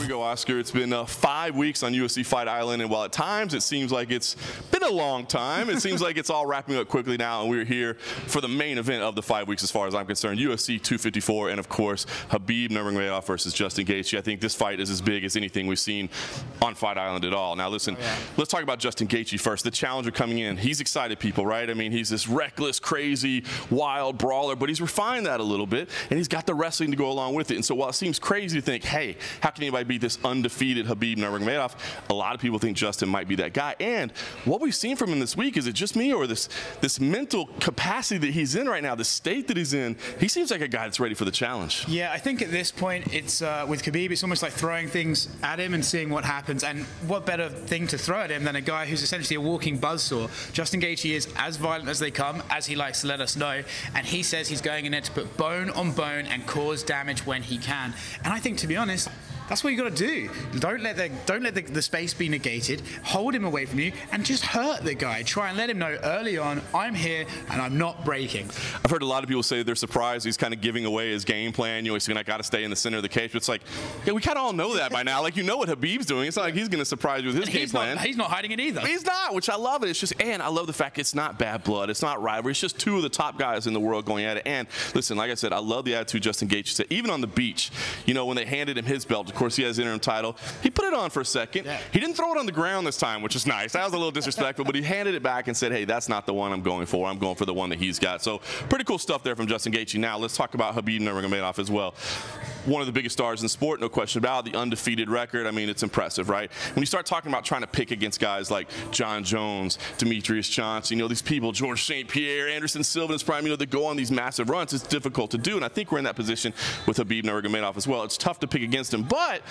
we go, Oscar. It's been 5 weeks on UFC Fight Island, and while at times it seems like it's been a long time, it seems like it's all wrapping up quickly now, and we're here for the main event of the 5 weeks as far as I'm concerned, UFC 254, and of course, Khabib Nurmagomedov versus Justin Gaethje. I think this fight is as big as anything we've seen on Fight Island at all. Now listen, let's talk about Justin Gaethje first. The challenger coming in, he's excited people, right? I mean, he's this reckless, crazy, wild brawler, but he's refined that a little bit, and he's got the wrestling to go along with it. And so while it seems crazy to think, hey, how can anybody beat this undefeated Khabib Nurmagomedov? A lot of people think Justin might be that guy. And what we've seen from him this week, is it just me, or this mental capacity that he's in right now, the state that he's in, he seems like a guy that's ready for the challenge. Yeah, I think at this point, it's with Khabib, it's almost like throwing things at him and seeing what happens. And what better thing to throw at him than a guy who's essentially a walking buzzsaw? Justin Gaethje is as violent as they come, as he likes to let us know, and he says he's going in there to put bone on bone and cause damage when he can. And I think, to be honest, that's what you got to do. Don't let the space be negated. Hold him away from you and just hurt the guy. Try and let him know early on, I'm here and I'm not breaking. I've heard a lot of people say they're surprised he's kind of giving away his game plan. You know, he's going to got to stay in the center of the cage. But it's like, yeah, we kind of all know that by now. Like, you know what Khabib's doing. It's not like he's going to surprise you with his game plan. He's not hiding it either. He's not, which I love it. It's just, and I love the fact it's not bad blood. It's not rivalry. It's just two of the top guys in the world going at it. And listen, like I said, I love the attitude Justin Gaethje said. Even on the beach, you know, when they handed him his belt, of course he has interim title. He put it on for a second. Yeah. He didn't throw it on the ground this time, which is nice. That was a little disrespectful, but he handed it back and said, hey, that's not the one I'm going for. I'm going for the one that he's got. So pretty cool stuff there from Justin Gaethje. Now let's talk about Khabib Nurmagomedov as well. One of the biggest stars in sport, no question about it. The undefeated record, I mean, it's impressive, right? When you start talking about trying to pick against guys like John Jones, Demetrius Johnson, you know, these people, George St. Pierre, Anderson Silva in his prime, you know, that go on these massive runs, it's difficult to do. And I think we're in that position with Khabib Nurmagomedov as well. It's tough to pick against him. But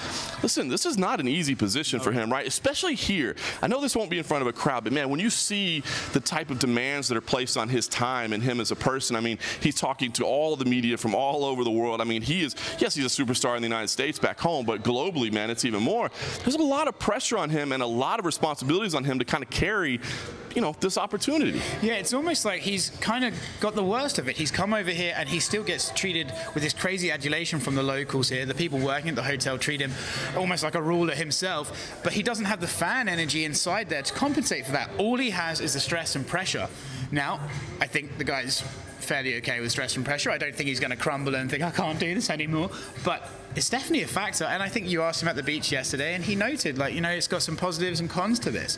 listen, this is not an easy position for him, right? Especially here. I know this won't be in front of a crowd, but man, when you see the type of demands that are placed on his time and him as a person, I mean, he's talking to all the media from all over the world. I mean, he is, yes, he's a superstar in the United States back home, but globally, man, it's even more. There's a lot of pressure on him and a lot of responsibilities on him to kind of carry, you know, this opportunity. Yeah, it's almost like he's kind of got the worst of it. He's come over here and he still gets treated with this crazy adulation from the locals here. The people working at the hotel treat him almost like a ruler himself, but he doesn't have the fan energy inside there to compensate for that. All he has is the stress and pressure. Now, I think the guy's fairly okay with stress and pressure. I don't think he's going to crumble and think, I can't do this anymore. But it's definitely a factor. And I think you asked him at the beach yesterday, and he noted, like, you know, it's got some positives and cons to this.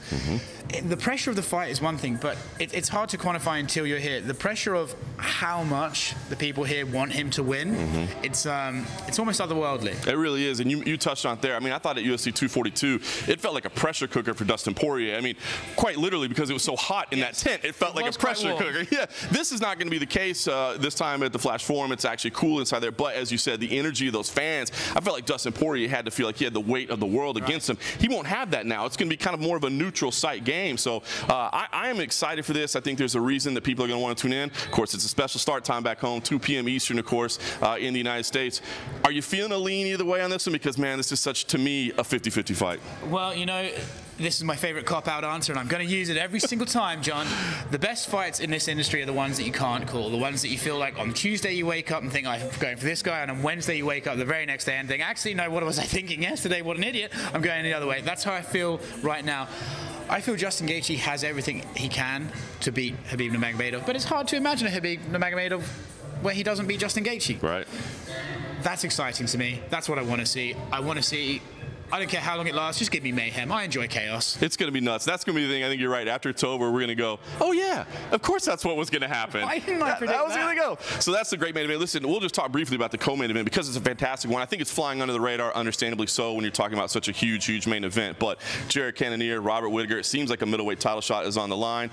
The pressure of the fight is one thing, but it's hard to quantify until you're here. The pressure of how much the people here want him to win, it's almost otherworldly. It really is. And you touched on it there. I mean, I thought at UFC 242, it felt like a pressure cooker for Dustin Poirier. I mean, quite literally, because it was so hot in that tent, it felt like a pressure cooker. Yeah, this is not going to be the case this time at the Flash Forum. It's actually cool inside there. But as you said, the energy of those fans, I felt like Dustin Poirier had to feel like he had the weight of the world against him. He won't have that now. It's going to be kind of more of a neutral site game. So I am excited for this. I think there's a reason that people are going to want to tune in. Of course, it's a special start time back home, 2 p.m. Eastern, of course, in the United States. Are you feeling a lean either way on this one? Because, man, this is such, to me, a 50-50 fight. Well, you know, this is my favorite cop-out answer, and I'm going to use it every single time, John. The best fights in this industry are the ones that you can't call, the ones that you feel like on Tuesday you wake up and think, I'm going for this guy, and on Wednesday you wake up the very next day and think, actually, no, what was I thinking yesterday? What an idiot. I'm going the other way. That's how I feel right now. I feel Justin Gaethje has everything he can to beat Khabib Nurmagomedov, but it's hard to imagine a Khabib Nurmagomedov where he doesn't beat Justin Gaethje. Right. That's exciting to me. That's what I want to see. I want to see, I don't care how long it lasts, just give me mayhem. I enjoy chaos. It's going to be nuts. That's going to be the thing. I think you're right. After it's over, we're going to go, oh, yeah, of course that's what was going to happen. Why didn't I predict that? That was going to go. So that's the great main event. Listen, we'll just talk briefly about the co-main event because it's a fantastic one. I think it's flying under the radar, understandably so, when you're talking about such a huge, huge main event. But Jared Cannonier, Robert Whittaker, it seems like a middleweight title shot is on the line.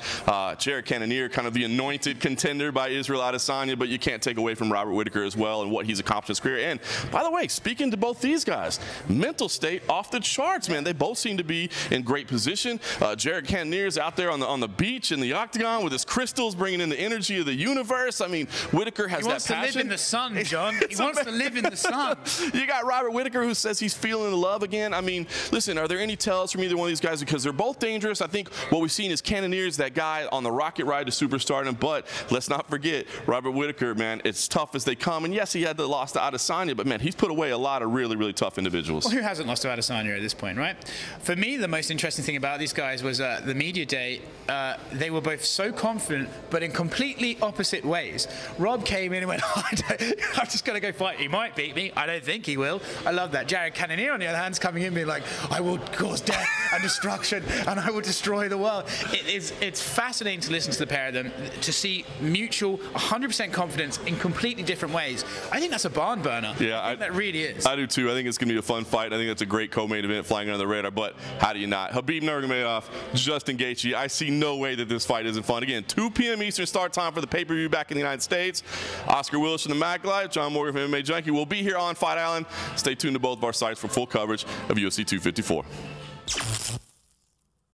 Jared Cannonier, kind of the anointed contender by Israel Adesanya, but you can't take away from Robert Whittaker as well and what he's accomplished in his career. And, by the way, speaking to both these guys, mental state off the charts, man. They both seem to be in great position. Jared Cannonier's out there on the beach in the octagon with his crystals, bringing in the energy of the universe. I mean, Whitaker has that passion. He wants to live in the sun, John. He wants to live in the sun. You got Robert Whitaker, who says he's feeling the love again. I mean, listen, are there any tells from either one of these guys? Because they're both dangerous. I think what we've seen is Cannonier's that guy on the rocket ride to superstardom, but let's not forget Robert Whitaker, man. It's tough as they come. And yes, he had the loss to Adesanya, but man, he's put away a lot of really, really tough individuals. Well, who hasn't lost to Adesanya at this point, right? For me, the most interesting thing about these guys was the media day. They were both so confident, but in completely opposite ways. Rob came in and went, I'm just going to go fight. He might beat me. I don't think he will. I love that. Jared Cannonier, on the other hand, is coming in being like, I will cause death and destruction, and I will destroy the world. It's fascinating to listen to the pair of them, to see mutual 100% confidence in completely different ways. I think that's a barn burner. Yeah, that really is. I do too. I think it's going to be a fun fight. I think that's a great co-main event flying under the radar, but how do you not? Khabib Nurmagomedov, Justin Gaethje. I see no way that this fight isn't fun. Again, 2 p.m. Eastern start time for the pay-per-view back in the United States. Oscar Willis from TheMacLife, John Morgan from MMA Junkie. We'll be here on Fight Island. Stay tuned to both of our sites for full coverage of UFC 254.